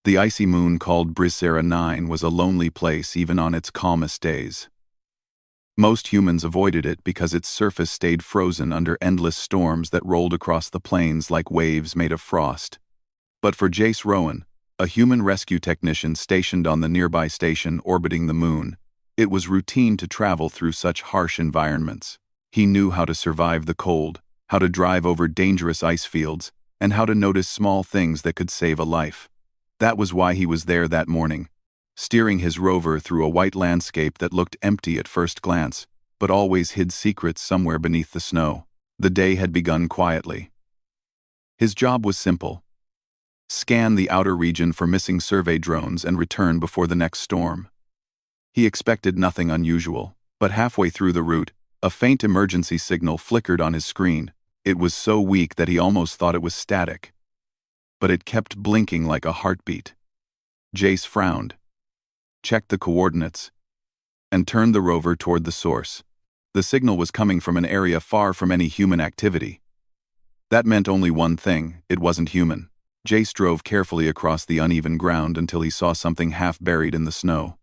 The icy moon called Brisera 9 was a lonely place even on its calmest days. Most humans avoided it because its surface stayed frozen under endless storms that rolled across the plains like waves made of frost. But for Jace Rowan, a human rescue technician stationed on the nearby station orbiting the moon, it was routine to travel through such harsh environments. He knew how to survive the cold, how to drive over dangerous ice fields, and how to notice small things that could save a life. That was why he was there that morning, steering his rover through a white landscape that looked empty at first glance, but always hid secrets somewhere beneath the snow. The day had begun quietly. His job was simple: scan the outer region for missing survey drones and return before the next storm. He expected nothing unusual, but halfway through the route, a faint emergency signal flickered on his screen. It was so weak that he almost thought it was static. But it kept blinking like a heartbeat. Jace frowned, checked the coordinates, and turned the rover toward the source. The signal was coming from an area far from any human activity. That meant only one thing: it wasn't human. Jace drove carefully across the uneven ground until he saw something half buried in the snow.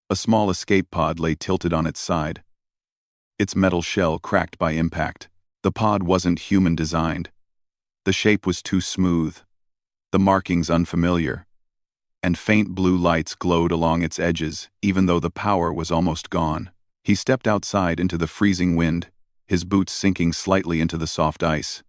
A small escape pod lay tilted on its side, its metal shell cracked by impact. The pod wasn't human-designed. The shape was too smooth, the markings unfamiliar, and faint blue lights glowed along its edges, even though the power was almost gone. He stepped outside into the freezing wind, his boots sinking slightly into the soft ice.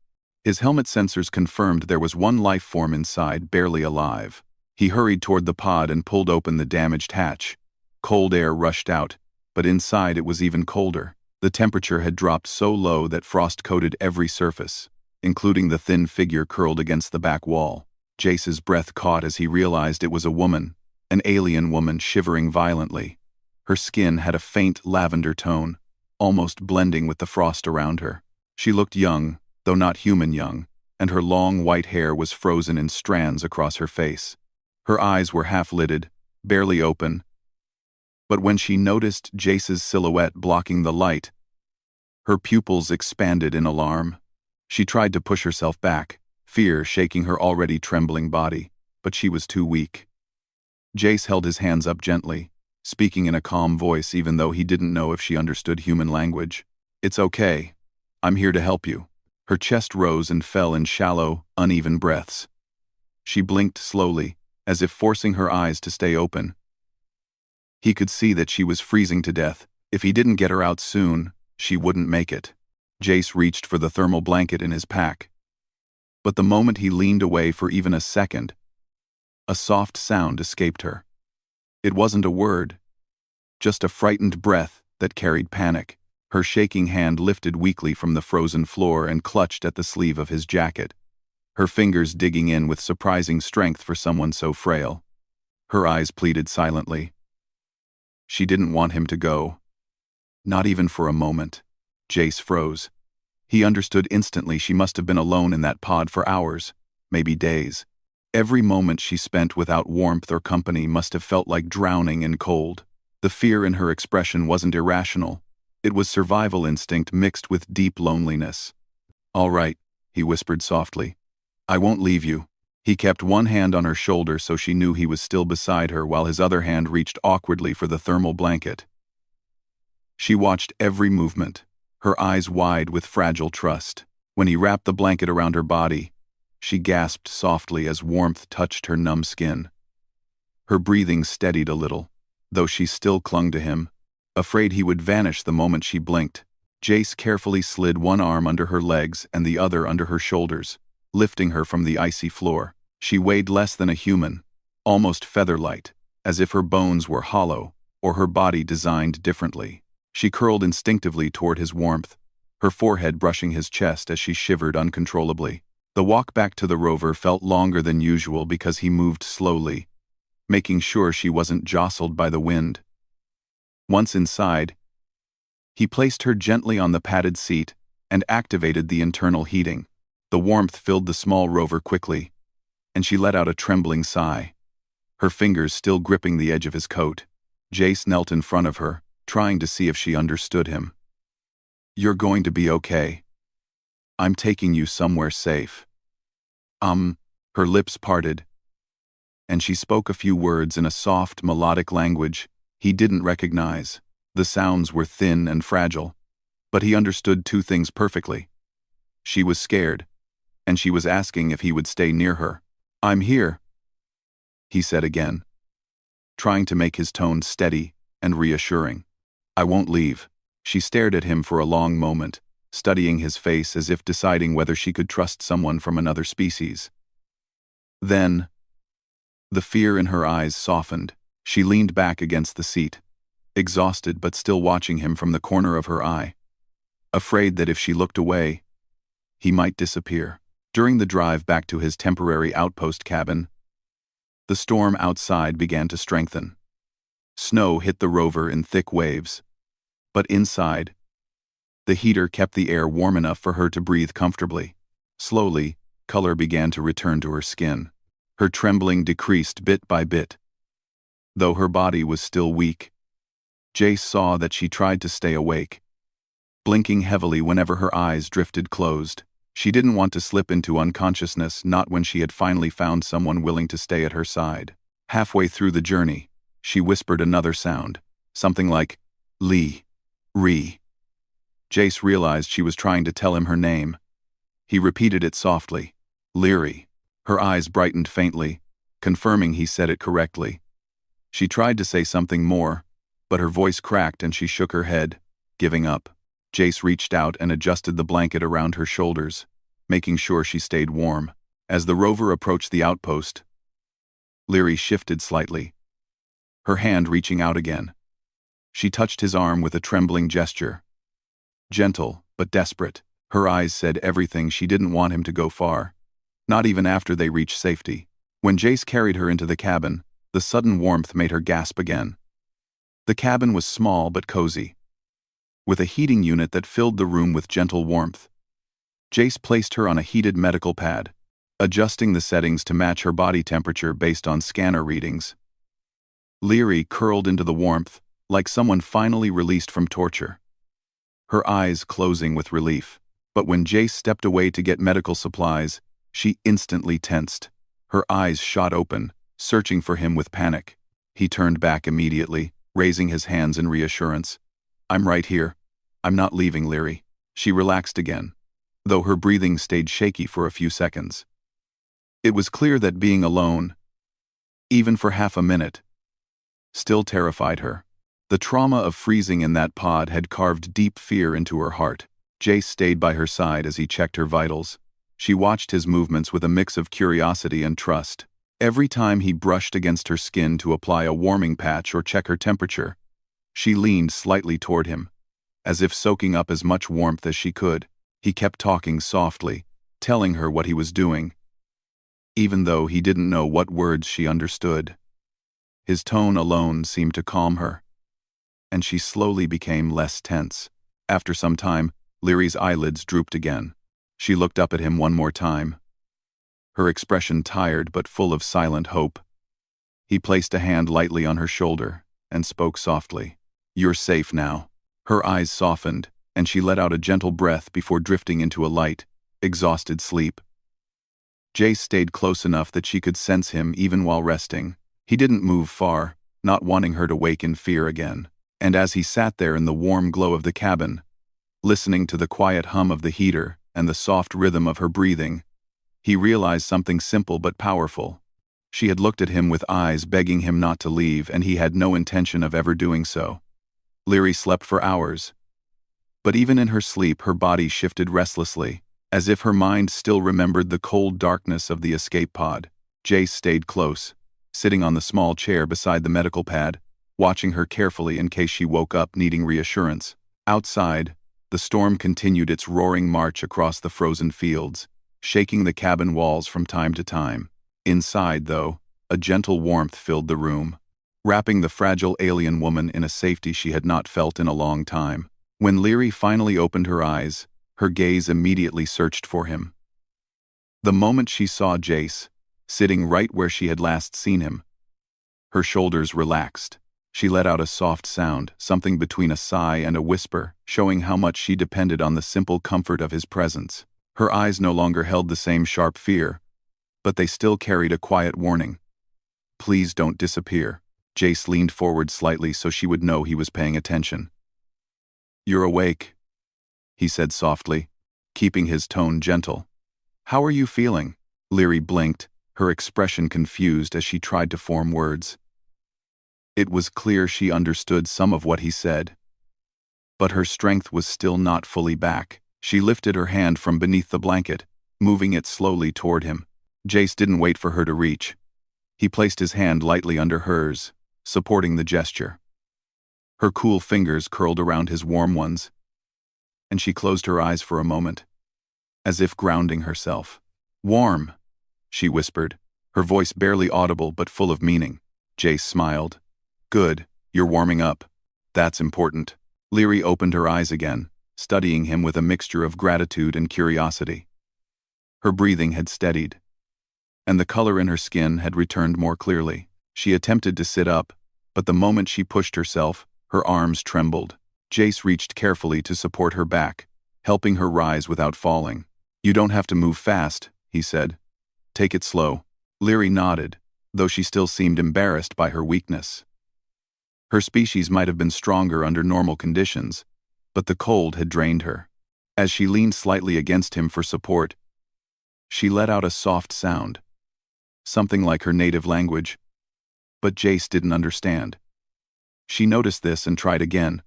His helmet sensors confirmed there was one life form inside, barely alive. He hurried toward the pod and pulled open the damaged hatch. Cold air rushed out, but inside it was even colder. The temperature had dropped so low that frost coated every surface, including the thin figure curled against the back wall. Jace's breath caught as he realized it was a woman, an alien woman shivering violently. Her skin had a faint lavender tone, almost blending with the frost around her. She looked young, though not human young, and her long white hair was frozen in strands across her face. Her eyes were half-lidded, barely open, but when she noticed Jace's silhouette blocking the light, her pupils expanded in alarm. She tried to push herself back, fear shaking her already trembling body, but she was too weak. Jace held his hands up gently, speaking in a calm voice even though he didn't know if she understood human language. "It's okay. I'm here to help you." Her chest rose and fell in shallow, uneven breaths. She blinked slowly, as if forcing her eyes to stay open. He could see that she was freezing to death. If he didn't get her out soon, she wouldn't make it. Jace reached for the thermal blanket in his pack. But the moment he leaned away for even a second, a soft sound escaped her. It wasn't a word, just a frightened breath that carried panic. Her shaking hand lifted weakly from the frozen floor and clutched at the sleeve of his jacket, her fingers digging in with surprising strength for someone so frail. Her eyes pleaded silently. She didn't want him to go. Not even for a moment. Jace froze. He understood instantly she must have been alone in that pod for hours, maybe days. Every moment she spent without warmth or company must have felt like drowning in cold. The fear in her expression wasn't irrational. It was survival instinct mixed with deep loneliness. "All right," he whispered softly. "I won't leave you." He kept one hand on her shoulder so she knew he was still beside her while his other hand reached awkwardly for the thermal blanket. She watched every movement, her eyes wide with fragile trust. When he wrapped the blanket around her body, she gasped softly as warmth touched her numb skin. Her breathing steadied a little, though she still clung to him, afraid he would vanish the moment she blinked. Jace carefully slid one arm under her legs and the other under her shoulders, lifting her from the icy floor. She weighed less than a human, almost feather-light, as if her bones were hollow or her body designed differently. She curled instinctively toward his warmth, her forehead brushing his chest as she shivered uncontrollably. The walk back to the rover felt longer than usual because he moved slowly, making sure she wasn't jostled by the wind. Once inside, he placed her gently on the padded seat and activated the internal heating. The warmth filled the small rover quickly, and she let out a trembling sigh, her fingers still gripping the edge of his coat. Jace knelt in front of her, trying to see if she understood him. "You're going to be okay. I'm taking you somewhere safe." Her lips parted, and she spoke a few words in a soft, melodic language he didn't recognize. The sounds were thin and fragile, but he understood two things perfectly. She was scared, and she was asking if he would stay near her. "I'm here," he said again, trying to make his tone steady and reassuring. "I won't leave." She stared at him for a long moment, studying his face as if deciding whether she could trust someone from another species. Then, the fear in her eyes softened. She leaned back against the seat, exhausted but still watching him from the corner of her eye, afraid that if she looked away, he might disappear. During the drive back to his temporary outpost cabin, the storm outside began to strengthen. Snow hit the rover in thick waves, but inside, the heater kept the air warm enough for her to breathe comfortably. Slowly, color began to return to her skin. Her trembling decreased bit by bit. Though her body was still weak, Jace saw that she tried to stay awake, blinking heavily whenever her eyes drifted closed. She didn't want to slip into unconsciousness, not when she had finally found someone willing to stay at her side. Halfway through the journey, she whispered another sound, something like, "Lee, Ree." Jace realized she was trying to tell him her name. He repeated it softly, "Leary." Her eyes brightened faintly, confirming he said it correctly. She tried to say something more, but her voice cracked and she shook her head, giving up. Jace reached out and adjusted the blanket around her shoulders, making sure she stayed warm. As the rover approached the outpost, Leary shifted slightly, her hand reaching out again. She touched his arm with a trembling gesture. Gentle, but desperate. Her eyes said everything. She didn't want him to go far, not even after they reached safety. When Jace carried her into the cabin, the sudden warmth made her gasp again. The cabin was small but cozy, with a heating unit that filled the room with gentle warmth. Jace placed her on a heated medical pad, adjusting the settings to match her body temperature based on scanner readings. Leary curled into the warmth, like someone finally released from torture, her eyes closing with relief. But when Jace stepped away to get medical supplies, she instantly tensed. Her eyes shot open, searching for him with panic. He turned back immediately, raising his hands in reassurance. "I'm right here. I'm not leaving, Leary." She relaxed again, though her breathing stayed shaky for a few seconds. It was clear that being alone, even for half a minute, still terrified her. The trauma of freezing in that pod had carved deep fear into her heart. Jace stayed by her side as he checked her vitals. She watched his movements with a mix of curiosity and trust. Every time he brushed against her skin to apply a warming patch or check her temperature, she leaned slightly toward him, as if soaking up as much warmth as she could. He kept talking softly, telling her what he was doing, even though he didn't know what words she understood. His tone alone seemed to calm her, and she slowly became less tense. After some time, Leary's eyelids drooped again. She looked up at him one more time, her expression tired but full of silent hope. He placed a hand lightly on her shoulder and spoke softly. "You're safe now." Her eyes softened, and she let out a gentle breath before drifting into a light, exhausted sleep. Jace stayed close enough that she could sense him even while resting. He didn't move far, not wanting her to wake in fear again. And as he sat there in the warm glow of the cabin, listening to the quiet hum of the heater and the soft rhythm of her breathing, he realized something simple but powerful. She had looked at him with eyes begging him not to leave, and he had no intention of ever doing so. Leary slept for hours, but even in her sleep her body shifted restlessly, as if her mind still remembered the cold darkness of the escape pod. Jace stayed close, sitting on the small chair beside the medical pad, watching her carefully in case she woke up needing reassurance. Outside, the storm continued its roaring march across the frozen fields, shaking the cabin walls from time to time. Inside, though, a gentle warmth filled the room, wrapping the fragile alien woman in a safety she had not felt in a long time. When Leary finally opened her eyes, her gaze immediately searched for him. The moment she saw Jace, sitting right where she had last seen him, her shoulders relaxed. She let out a soft sound, something between a sigh and a whisper, showing how much she depended on the simple comfort of his presence. Her eyes no longer held the same sharp fear, but they still carried a quiet warning. Please don't disappear. Jace leaned forward slightly so she would know he was paying attention. You're awake, he said softly, keeping his tone gentle. How are you feeling? Leary blinked, her expression confused as she tried to form words. It was clear she understood some of what he said. But her strength was still not fully back. She lifted her hand from beneath the blanket, moving it slowly toward him. Jace didn't wait for her to reach. He placed his hand lightly under hers, supporting the gesture. Her cool fingers curled around his warm ones, and she closed her eyes for a moment, as if grounding herself. Warm, she whispered, her voice barely audible but full of meaning. Jace smiled. Good, you're warming up. That's important. Leary opened her eyes again, studying him with a mixture of gratitude and curiosity. Her breathing had steadied, and the color in her skin had returned more clearly. She attempted to sit up, but the moment she pushed herself, her arms trembled. Jace reached carefully to support her back, helping her rise without falling. You don't have to move fast, he said. Take it slow. Leary nodded, though she still seemed embarrassed by her weakness. Her species might have been stronger under normal conditions, but the cold had drained her. As she leaned slightly against him for support, she let out a soft sound, something like her native language, but Jace didn't understand. She noticed this and tried again.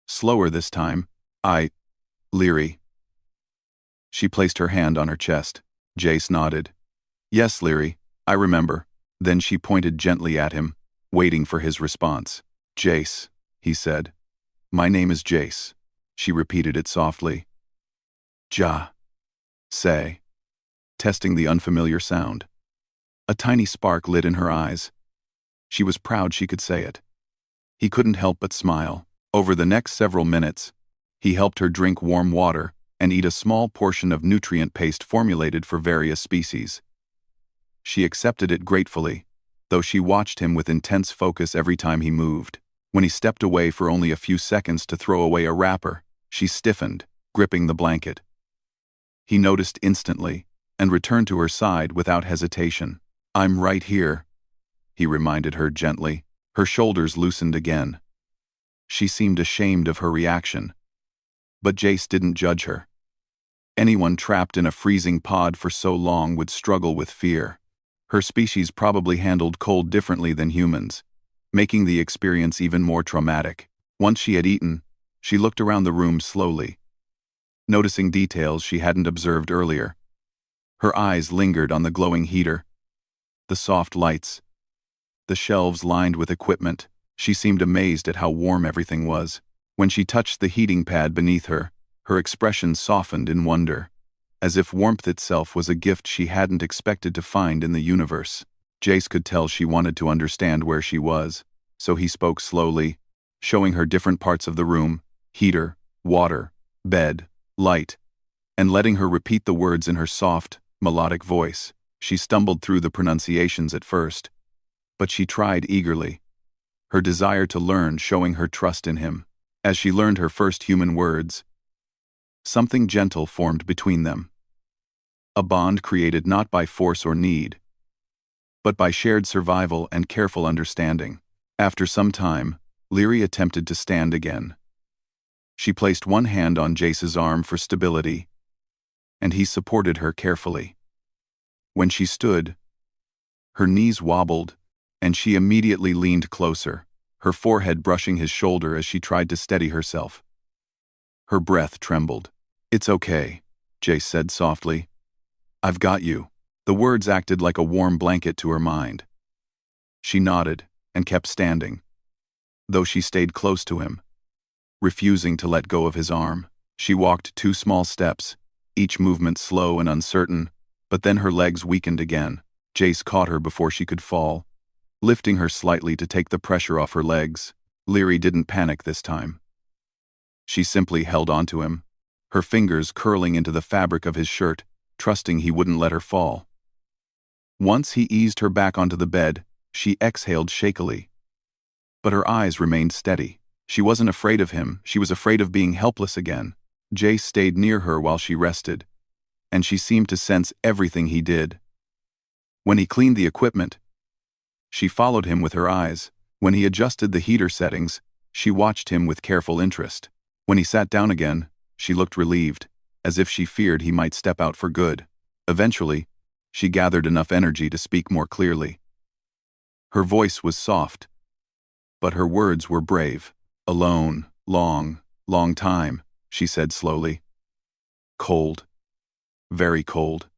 Slower this time. Leary. She placed her hand on her chest. Jace nodded. Yes, Leary, I remember. Then she pointed gently at him, waiting for his response. Jace, he said. My name is Jace. She repeated it softly. Say. Testing the unfamiliar sound. A tiny spark lit in her eyes. She was proud she could say it. He couldn't help but smile. Over the next several minutes, he helped her drink warm water and eat a small portion of nutrient paste formulated for various species. She accepted it gratefully, though she watched him with intense focus every time he moved. When he stepped away for only a few seconds to throw away a wrapper, she stiffened, gripping the blanket. He noticed instantly, and returned to her side without hesitation. I'm right here, he reminded her gently. Her shoulders loosened again. She seemed ashamed of her reaction. But Jace didn't judge her. Anyone trapped in a freezing pod for so long would struggle with fear. Her species probably handled cold differently than humans, making the experience even more traumatic. Once she had eaten, she looked around the room slowly, noticing details she hadn't observed earlier. Her eyes lingered on the glowing heater, the soft lights, the shelves lined with equipment. She seemed amazed at how warm everything was. When she touched the heating pad beneath her, her expression softened in wonder, as if warmth itself was a gift she hadn't expected to find in the universe. Jace could tell she wanted to understand where she was, so he spoke slowly, showing her different parts of the room: heater, water, bed, light, and letting her repeat the words in her soft, melodic voice. She stumbled through the pronunciations at first, but she tried eagerly, her desire to learn showing her trust in him. As she learned her first human words, something gentle formed between them. A bond created not by force or need, but by shared survival and careful understanding. After some time, Leary attempted to stand again. She placed one hand on Jace's arm for stability, and he supported her carefully. When she stood, her knees wobbled, and she immediately leaned closer, her forehead brushing his shoulder as she tried to steady herself. Her breath trembled. It's okay, Jace said softly. I've got you. The words acted like a warm blanket to her mind. She nodded and kept standing, though she stayed close to him, refusing to let go of his arm. She walked 2 small steps, each movement slow and uncertain, but then her legs weakened again. Jace caught her before she could fall, lifting her slightly to take the pressure off her legs. Leary didn't panic this time. She simply held onto him, her fingers curling into the fabric of his shirt, trusting he wouldn't let her fall. Once he eased her back onto the bed, she exhaled shakily. But her eyes remained steady. She wasn't afraid of him, she was afraid of being helpless again. Jace stayed near her while she rested, and she seemed to sense everything he did. When he cleaned the equipment, She followed him with her eyes. When he adjusted the heater settings, she watched him with careful interest. When he sat down again, she looked relieved, as if she feared he might step out for good. Eventually, she gathered enough energy to speak more clearly. Her voice was soft, but her words were brave. Alone, long time, she said slowly. Cold. Very cold.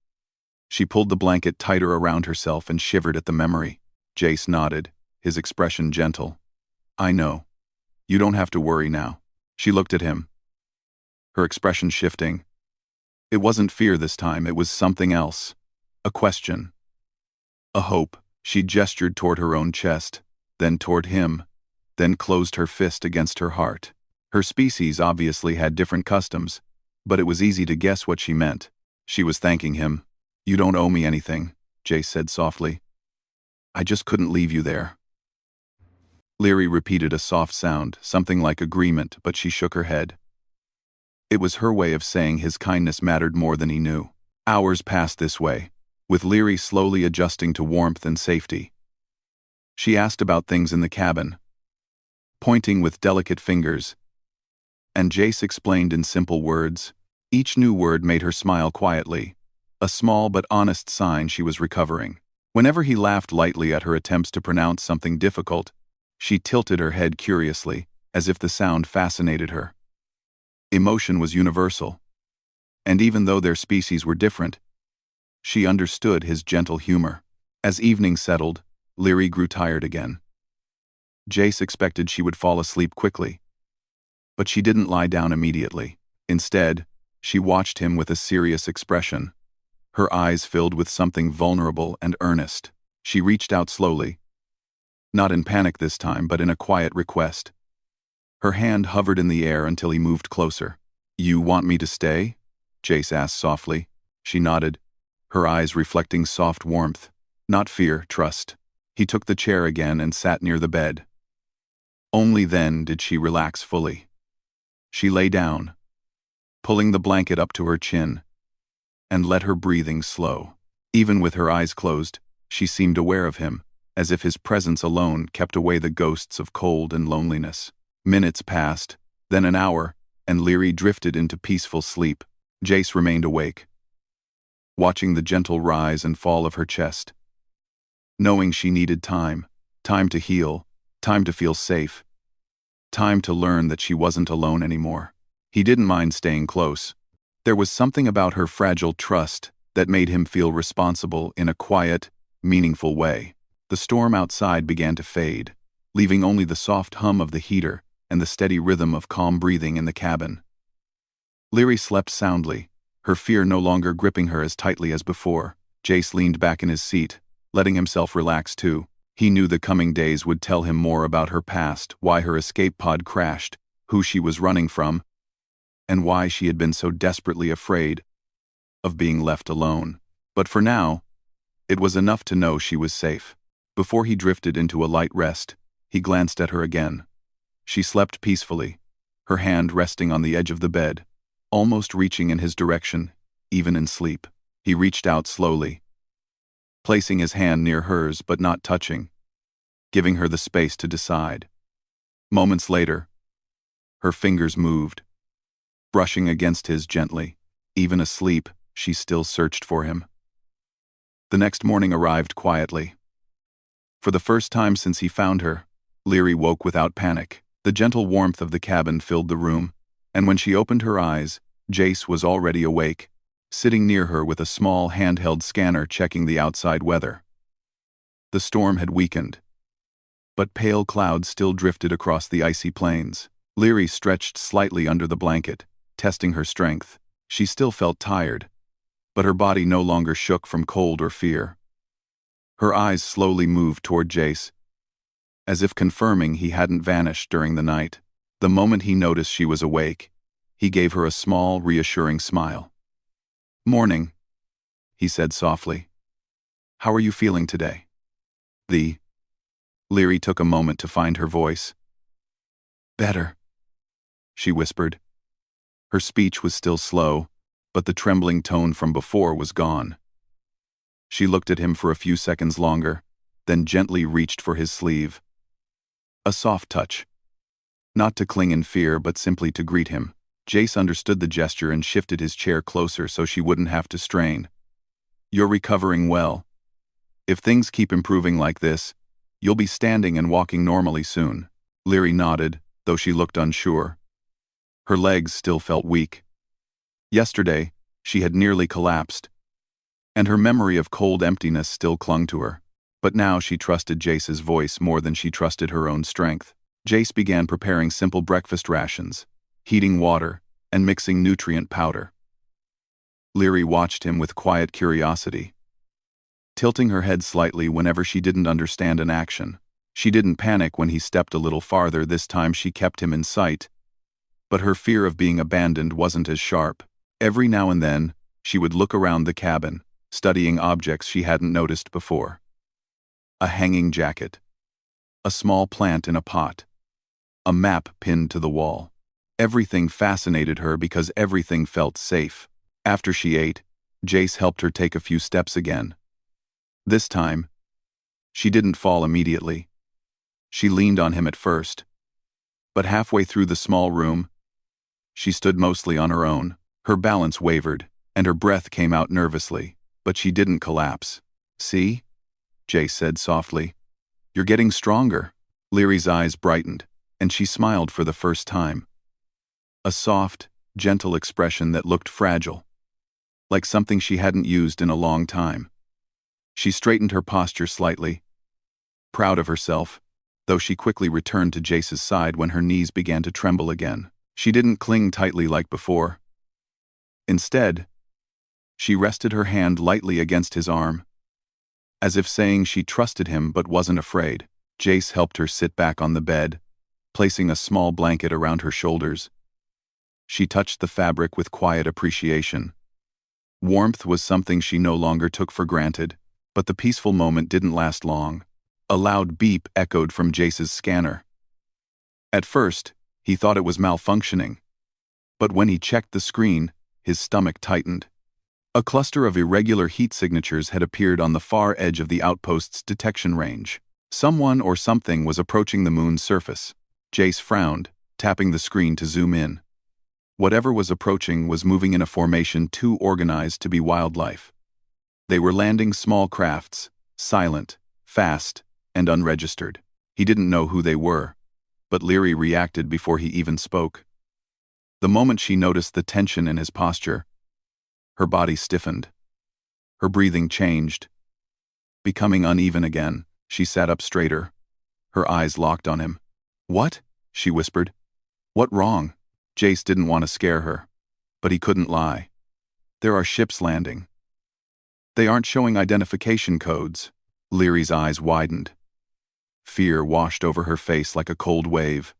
She pulled the blanket tighter around herself and shivered at the memory. Jace nodded, his expression gentle. I know. You don't have to worry now. She looked at him, her expression shifting. It wasn't fear this time, it was something else. A question. A hope. She gestured toward her own chest, then toward him, then closed her fist against her heart. Her species obviously had different customs, but it was easy to guess what she meant. She was thanking him. You don't owe me anything, Jace said softly. I just couldn't leave you there. Leary repeated a soft sound, something like agreement, but she shook her head. It was her way of saying his kindness mattered more than he knew. Hours passed this way, with Leary slowly adjusting to warmth and safety. She asked about things in the cabin, pointing with delicate fingers, and Jace explained in simple words. Each new word made her smile quietly, a small but honest sign she was recovering. Whenever he laughed lightly at her attempts to pronounce something difficult, she tilted her head curiously, as if the sound fascinated her. Emotion was universal, and even though their species were different, she understood his gentle humor. As evening settled, Leary grew tired again. Jace expected she would fall asleep quickly, but she didn't lie down immediately. Instead, she watched him with a serious expression, her eyes filled with something vulnerable and earnest. She reached out slowly, not in panic this time, but in a quiet request. Her hand hovered in the air until he moved closer. You want me to stay? Jace asked softly. She nodded, her eyes reflecting soft warmth, not fear, trust. He took the chair again and sat near the bed. Only then did she relax fully. She lay down, pulling the blanket up to her chin, and let her breathing slow. Even with her eyes closed, she seemed aware of him, as if his presence alone kept away the ghosts of cold and loneliness. Minutes passed, then an hour, and Leary drifted into peaceful sleep. Jace remained awake, watching the gentle rise and fall of her chest, knowing she needed time to heal, time to feel safe, time to learn that she wasn't alone anymore. He didn't mind staying close. There was something about her fragile trust that made him feel responsible in a quiet, meaningful way. The storm outside began to fade, leaving only the soft hum of the heater and the steady rhythm of calm breathing in the cabin. Leary slept soundly, her fear no longer gripping her as tightly as before. Jace leaned back in his seat, letting himself relax too. He knew the coming days would tell him more about her past, why her escape pod crashed, who she was running from, and why she had been so desperately afraid of being left alone. But for now, it was enough to know she was safe. Before he drifted into a light rest, he glanced at her again. She slept peacefully, her hand resting on the edge of the bed, almost reaching in his direction, even in sleep. He reached out slowly, placing his hand near hers but not touching, giving her the space to decide. Moments later, her fingers moved, brushing against his gently. Even asleep, she still searched for him. The next morning arrived quietly. For the first time since he found her, Leary woke without panic. The gentle warmth of the cabin filled the room, and when she opened her eyes, Jace was already awake, sitting near her with a small handheld scanner checking the outside weather. The storm had weakened, but pale clouds still drifted across the icy plains. Leary stretched slightly under the blanket, testing her strength. She still felt tired, but her body no longer shook from cold or fear. Her eyes slowly moved toward Jace, as if confirming he hadn't vanished during the night. The moment he noticed she was awake, he gave her a small, reassuring smile. "Morning," he said softly. "How are you feeling today?" Leary took a moment to find her voice. "Better," she whispered. Her speech was still slow, but the trembling tone from before was gone. She looked at him for a few seconds longer, then gently reached for his sleeve. A soft touch. Not to cling in fear but simply to greet him. Jace understood the gesture and shifted his chair closer so she wouldn't have to strain. "You're recovering well. If things keep improving like this, you'll be standing and walking normally soon." Leary nodded, though she looked unsure. Her legs still felt weak. Yesterday, she had nearly collapsed, and her memory of cold emptiness still clung to her. But now she trusted Jace's voice more than she trusted her own strength. Jace began preparing simple breakfast rations, heating water, and mixing nutrient powder. Leary watched him with quiet curiosity, tilting her head slightly whenever she didn't understand an action. She didn't panic when he stepped a little farther. This time she kept him in sight, but her fear of being abandoned wasn't as sharp. Every now and then, she would look around the cabin, studying objects she hadn't noticed before. A hanging jacket. A small plant in a pot. A map pinned to the wall. Everything fascinated her because everything felt safe. After she ate, Jace helped her take a few steps again. This time, she didn't fall immediately. She leaned on him at first, but halfway through the small room, she stood mostly on her own. Her balance wavered, and her breath came out nervously, but she didn't collapse. "See?" Jace said softly. "You're getting stronger." Leary's eyes brightened, and she smiled for the first time. A soft, gentle expression that looked fragile, like something she hadn't used in a long time. She straightened her posture slightly, proud of herself, though she quickly returned to Jace's side when her knees began to tremble again. She didn't cling tightly like before. Instead, she rested her hand lightly against his arm, as if saying she trusted him but wasn't afraid. Jace helped her sit back on the bed, placing a small blanket around her shoulders. She touched the fabric with quiet appreciation. Warmth was something she no longer took for granted, but the peaceful moment didn't last long. A loud beep echoed from Jace's scanner. At first, he thought it was malfunctioning, but when he checked the screen, his stomach tightened. A cluster of irregular heat signatures had appeared on the far edge of the outpost's detection range. Someone or something was approaching the moon's surface. Jace frowned, tapping the screen to zoom in. Whatever was approaching was moving in a formation too organized to be wildlife. They were landing small crafts, silent, fast, and unregistered. He didn't know who they were, but Leary reacted before he even spoke. The moment she noticed the tension in his posture, her body stiffened. Her breathing changed, becoming uneven again. She sat up straighter, her eyes locked on him. "What?" she whispered. "What wrong?" Jace didn't want to scare her, but he couldn't lie. "There are ships landing. They aren't showing identification codes." Leary's eyes widened. Fear washed over her face like a cold wave.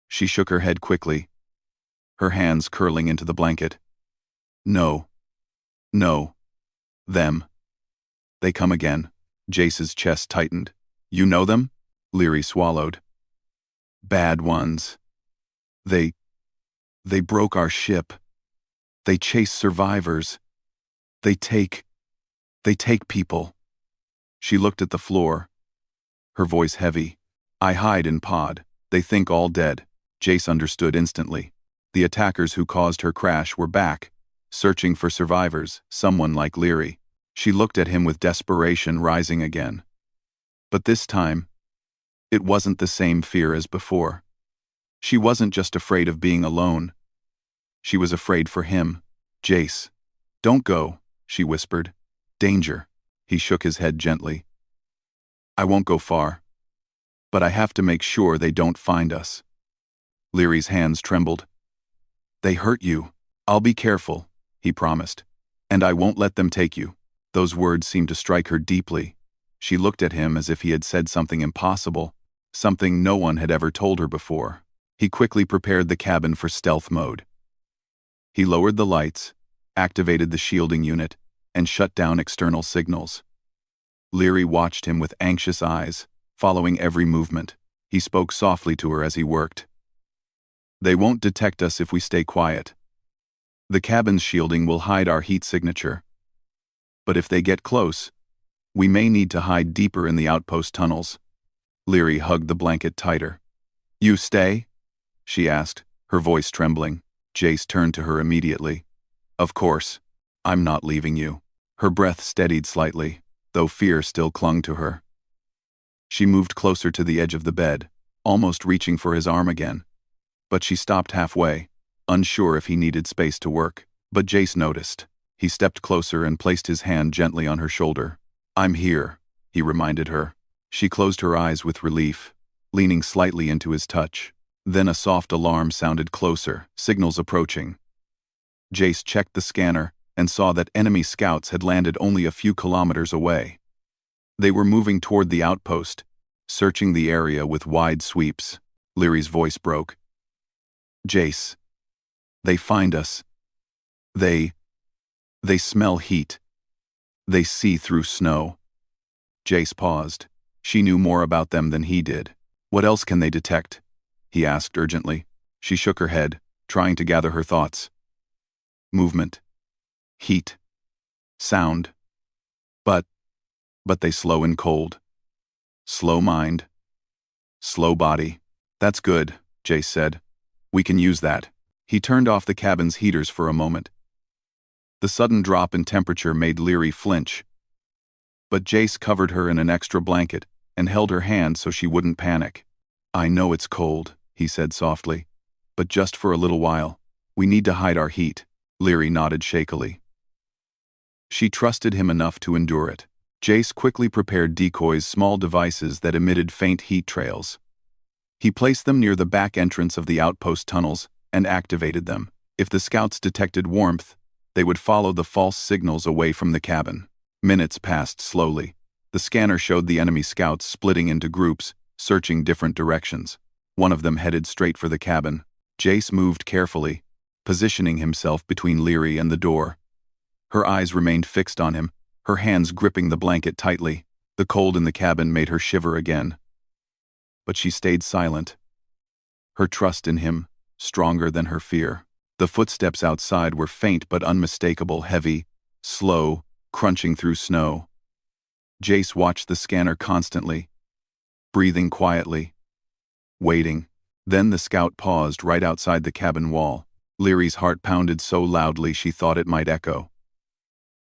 She shook her head quickly, her hands curling into the blanket. "No. No. Them. They come again." Jace's chest tightened. "You know them?" Leary swallowed. "Bad ones. They broke our ship. They chase survivors. They take people." She looked at the floor, her voice heavy. "I hide in pod. They think all dead." Jace understood instantly. The attackers who caused her crash were back, searching for survivors, someone like Leary. She looked at him with desperation rising again. But this time, it wasn't the same fear as before. She wasn't just afraid of being alone. She was afraid for him. "Jace, don't go," she whispered. "Danger." He shook his head gently. "I won't go far, but I have to make sure they don't find us." Leary's hands trembled. "They hurt you." "I'll be careful," he promised. "And I won't let them take you." Those words seemed to strike her deeply. She looked at him as if he had said something impossible, something no one had ever told her before. He quickly prepared the cabin for stealth mode. He lowered the lights, activated the shielding unit, and shut down external signals. Leary watched him with anxious eyes, following every movement. He spoke softly to her as he worked. "They won't detect us if we stay quiet. The cabin's shielding will hide our heat signature. But if they get close, We may need to hide deeper in the outpost tunnels. Leary hugged the blanket tighter. You stay? She asked, her voice trembling. Jace turned to her immediately. Of course. I'm not leaving you. Her breath steadied slightly, though fear still clung to her. She moved closer to the edge of the bed, almost reaching for his arm again. But she stopped halfway, unsure if he needed space to work. But Jace noticed. He stepped closer and placed his hand gently on her shoulder. I'm here, he reminded her. She closed her eyes with relief, leaning slightly into his touch. Then a soft alarm sounded closer, signals approaching. Jace checked the scanner and saw that enemy scouts had landed only a few kilometers away. They were moving toward the outpost, searching the area with wide sweeps. Leary's voice broke. Jace. They find us. They smell heat. They see through snow. Jace paused. She knew more about them than he did. What else can they detect? He asked urgently. She shook her head, trying to gather her thoughts. Movement. Heat. Sound. But they slow in cold. Slow mind. Slow body. That's good, Jace said. We can use that. He turned off the cabin's heaters for a moment. The sudden drop in temperature made Leary flinch. But Jace covered her in an extra blanket and held her hand so she wouldn't panic. I know it's cold, he said softly. But just for a little while. We need to hide our heat. Leary nodded shakily. She trusted him enough to endure it. Jace quickly prepared decoys, small devices that emitted faint heat trails. He placed them near the back entrance of the outpost tunnels and activated them. If the scouts detected warmth, they would follow the false signals away from the cabin. Minutes passed slowly. The scanner showed the enemy scouts splitting into groups, searching different directions. One of them headed straight for the cabin. Jace moved carefully, positioning himself between Leary and the door. Her eyes remained fixed on him, her hands gripping the blanket tightly. The cold in the cabin made her shiver again. But she stayed silent. Her trust in him, stronger than her fear. The footsteps outside were faint but unmistakable, heavy, slow, crunching through snow. Jace watched the scanner constantly, breathing quietly, waiting. Then the scout paused right outside the cabin wall. Leary's heart pounded so loudly she thought it might echo.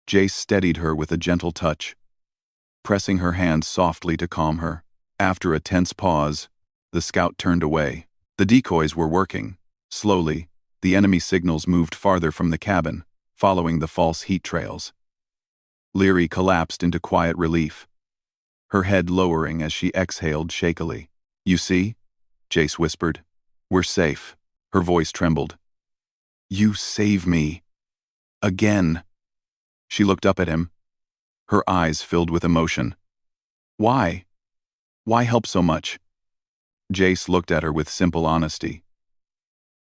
Jace steadied her with a gentle touch, pressing her hand softly to calm her. After a tense pause, the scout turned away. The decoys were working. Slowly, the enemy signals moved farther from the cabin, following the false heat trails. Leary collapsed into quiet relief, her head lowering as she exhaled shakily. You see? Jace whispered. We're safe. Her voice trembled. You save me. Again. She looked up at him, her eyes filled with emotion. Why? Why help so much? Jace looked at her with simple honesty.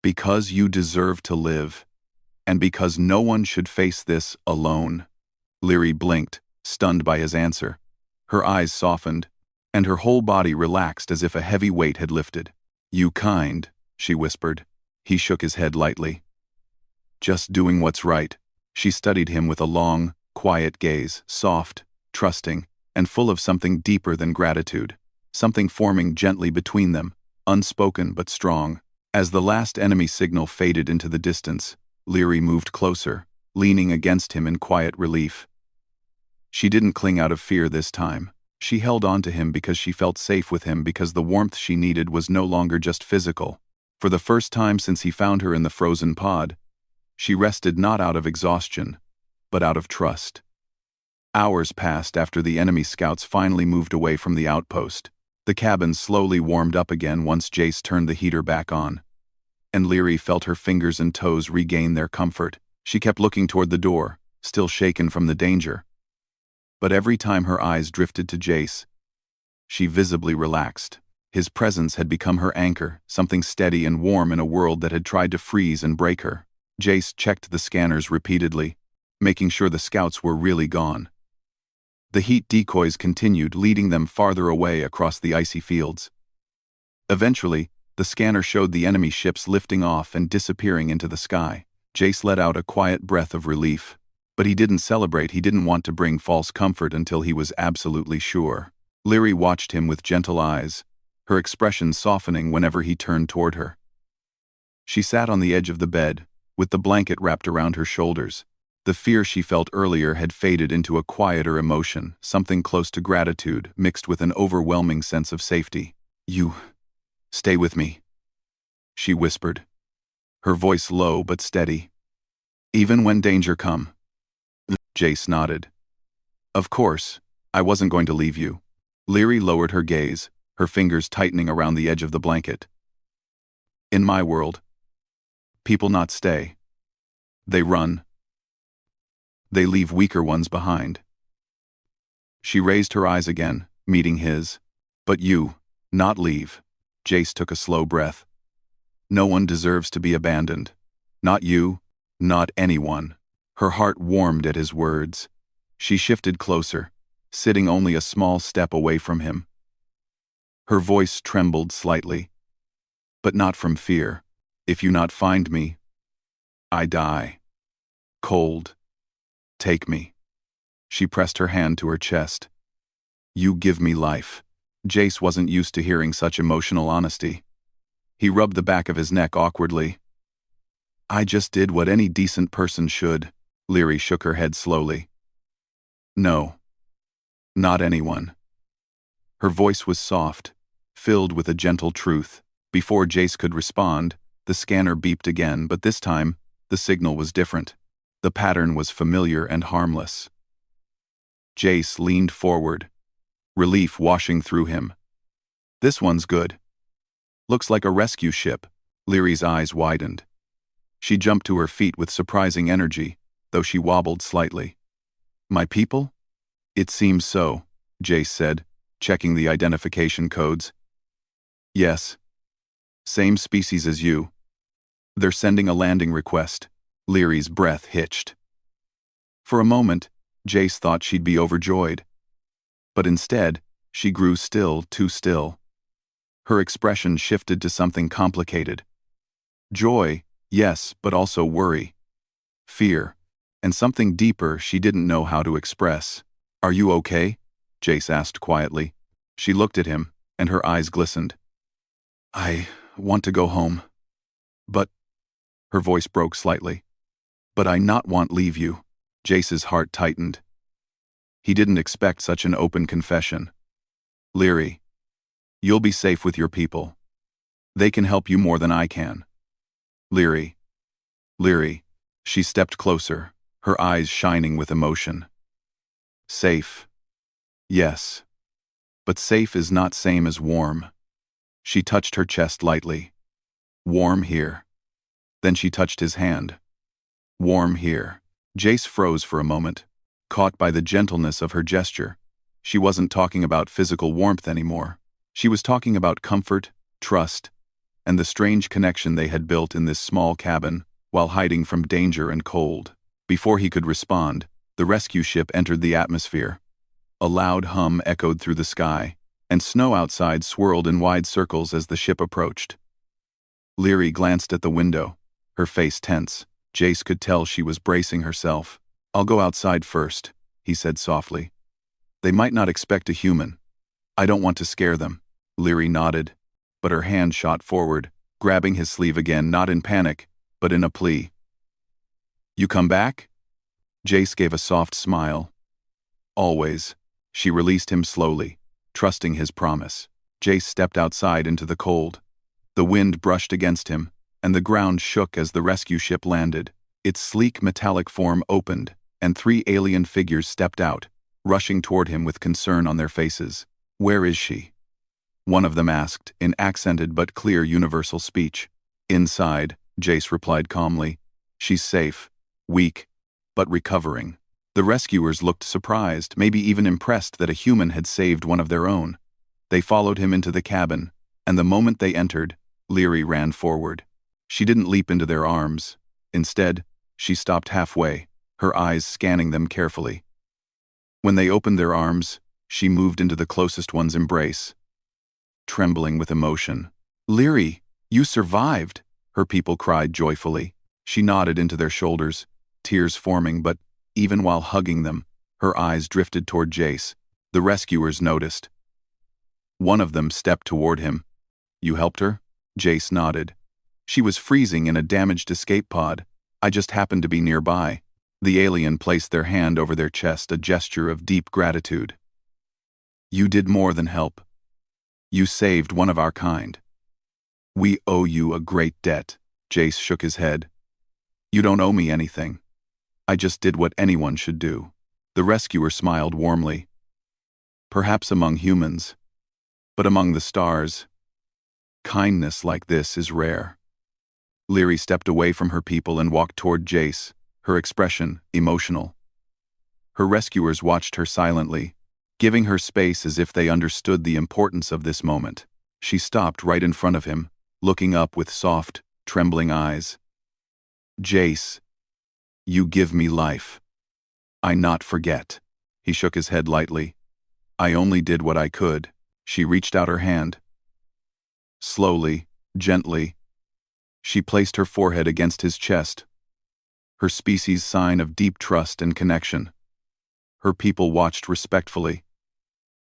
Because you deserve to live, and because no one should face this alone. Leary blinked, stunned by his answer. Her eyes softened, and her whole body relaxed as if a heavy weight had lifted. You kind, she whispered. He shook his head lightly. Just doing what's right. She studied him with a long, quiet gaze, soft, trusting, and full of something deeper than gratitude. Something forming gently between them, unspoken but strong. As the last enemy signal faded into the distance, Leary moved closer, leaning against him in quiet relief. She didn't cling out of fear this time. She held on to him because she felt safe with him, because the warmth she needed was no longer just physical. For the first time since he found her in the frozen pod, she rested not out of exhaustion, but out of trust. Hours passed after the enemy scouts finally moved away from the outpost. The cabin slowly warmed up again once Jace turned the heater back on, and Leary felt her fingers and toes regain their comfort. She kept looking toward the door, still shaken from the danger. But every time her eyes drifted to Jace, she visibly relaxed. His presence had become her anchor, something steady and warm in a world that had tried to freeze and break her. Jace checked the scanners repeatedly, making sure the scouts were really gone. The heat decoys continued, leading them farther away across the icy fields. Eventually, the scanner showed the enemy ships lifting off and disappearing into the sky. Jace let out a quiet breath of relief. But he didn't celebrate. He didn't want to bring false comfort until he was absolutely sure. Leary watched him with gentle eyes, her expression softening whenever he turned toward her. She sat on the edge of the bed, with the blanket wrapped around her shoulders. The fear she felt earlier had faded into a quieter emotion, something close to gratitude, mixed with an overwhelming sense of safety. "You stay with me," she whispered, her voice low but steady. "Even when danger come." Jace nodded. "Of course, I wasn't going to leave you." Leary lowered her gaze, her fingers tightening around the edge of the blanket. "In my world, people not stay. They run. They leave weaker ones behind." She raised her eyes again, meeting his. "But you, not leave." Jace took a slow breath. "No one deserves to be abandoned. Not you, not anyone." Her heart warmed at his words. She shifted closer, sitting only a small step away from him. Her voice trembled slightly. "But not from fear. If you not find me, I die. Cold. Take me." She pressed her hand to her chest. "You give me life." Jace wasn't used to hearing such emotional honesty. He rubbed the back of his neck awkwardly. "I just did what any decent person should." Leary shook her head slowly. "No. Not anyone." Her voice was soft, filled with a gentle truth. Before Jace could respond, the scanner beeped again, but this time, the signal was different. The pattern was familiar and harmless. Jace leaned forward, relief washing through him. "This one's good. Looks like a rescue ship." Leary's eyes widened. She jumped to her feet with surprising energy, though she wobbled slightly. "My people?" "It seems so," Jace said, checking the identification codes. "Yes. Same species as you. They're sending a landing request." Leary's breath hitched. For a moment, Jace thought she'd be overjoyed. But instead, she grew still, too still. Her expression shifted to something complicated. Joy, yes, but also worry. Fear. And something deeper she didn't know how to express. "Are you okay?" Jace asked quietly. She looked at him, and her eyes glistened. "I want to go home. But," her voice broke slightly, "but I not want leave you." Jace's heart tightened. He didn't expect such an open confession. "Leary, you'll be safe with your people. They can help you more than I can." Leary. She stepped closer, her eyes shining with emotion. "Safe. Yes. But safe is not same as warm." She touched her chest lightly. "Warm here." Then she touched his hand. "Warm here." Jace froze for a moment, caught by the gentleness of her gesture. She wasn't talking about physical warmth anymore. She was talking about comfort, trust, and the strange connection they had built in this small cabin while hiding from danger and cold. Before he could respond, the rescue ship entered the atmosphere. A loud hum echoed through the sky, and snow outside swirled in wide circles as the ship approached. Leary glanced at the window, her face tense. Jace could tell she was bracing herself. "I'll go outside first," he said softly. "They might not expect a human. I don't want to scare them." Leary nodded, but her hand shot forward, grabbing his sleeve again, not in panic, but in a plea. "You come back?" Jace gave a soft smile. "Always." She released him slowly, trusting his promise. Jace stepped outside into the cold. The wind brushed against him, and the ground shook as the rescue ship landed. Its sleek metallic form opened, and 3 alien figures stepped out, rushing toward him with concern on their faces. "Where is she?" one of them asked, in accented but clear universal speech. "Inside," Jace replied calmly. "She's safe, weak, but recovering." The rescuers looked surprised, maybe even impressed that a human had saved one of their own. They followed him into the cabin, and the moment they entered, Leary ran forward. She didn't leap into their arms. Instead, she stopped halfway, her eyes scanning them carefully. When they opened their arms, she moved into the closest one's embrace, trembling with emotion. "Leary, you survived!" her people cried joyfully. She nodded into their shoulders, tears forming, but even while hugging them, her eyes drifted toward Jace. The rescuers noticed. One of them stepped toward him. "You helped her?" Jace nodded. "She was freezing in a damaged escape pod. I just happened to be nearby." The alien placed their hand over their chest, a gesture of deep gratitude. "You did more than help. You saved one of our kind. We owe you a great debt." Jace shook his head. "You don't owe me anything. I just did what anyone should do." The rescuer smiled warmly. "Perhaps among humans, but among the stars, kindness like this is rare." Leary stepped away from her people and walked toward Jace, her expression emotional. Her rescuers watched her silently, giving her space as if they understood the importance of this moment. She stopped right in front of him, looking up with soft, trembling eyes. "Jace, you give me life. I not forget." He shook his head lightly. "I only did what I could." She reached out her hand. Slowly, gently, she placed her forehead against his chest, her species' sign of deep trust and connection. Her people watched respectfully.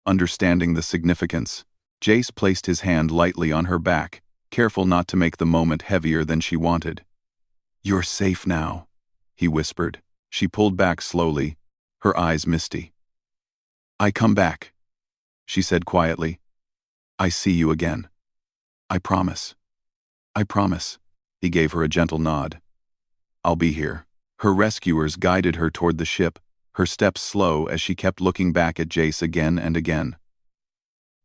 Understanding the significance, Jace placed his hand lightly on her back, careful not to make the moment heavier than she wanted. "You're safe now," he whispered. She pulled back slowly, her eyes misty. "I come back," she said quietly. "I see you again. I promise. I promise." He gave her a gentle nod. "I'll be here." Her rescuers guided her toward the ship, her steps slow as she kept looking back at Jace again and again.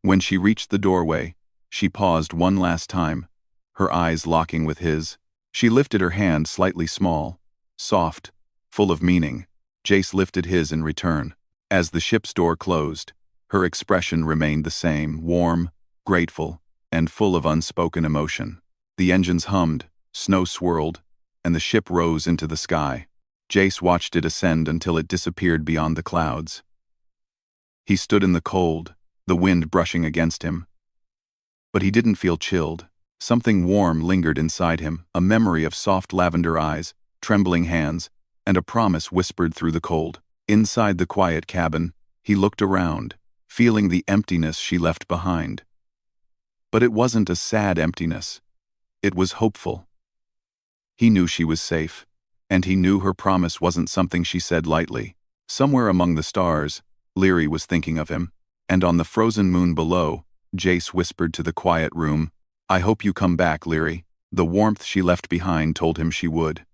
When she reached the doorway, she paused one last time, her eyes locking with his. She lifted her hand slightly small, soft, full of meaning. Jace lifted his in return. As the ship's door closed, her expression remained the same, warm, grateful, and full of unspoken emotion. The engines hummed, snow swirled, and the ship rose into the sky. Jace watched it ascend until it disappeared beyond the clouds. He stood in the cold, the wind brushing against him. But he didn't feel chilled. Something warm lingered inside him, a memory of soft lavender eyes, trembling hands, and a promise whispered through the cold. Inside the quiet cabin, he looked around, feeling the emptiness she left behind. But it wasn't a sad emptiness. It was hopeful. He knew she was safe, and he knew her promise wasn't something she said lightly. Somewhere among the stars, Leary was thinking of him, and on the frozen moon below, Jace whispered to the quiet room, "I hope you come back, Leary." The warmth she left behind told him she would.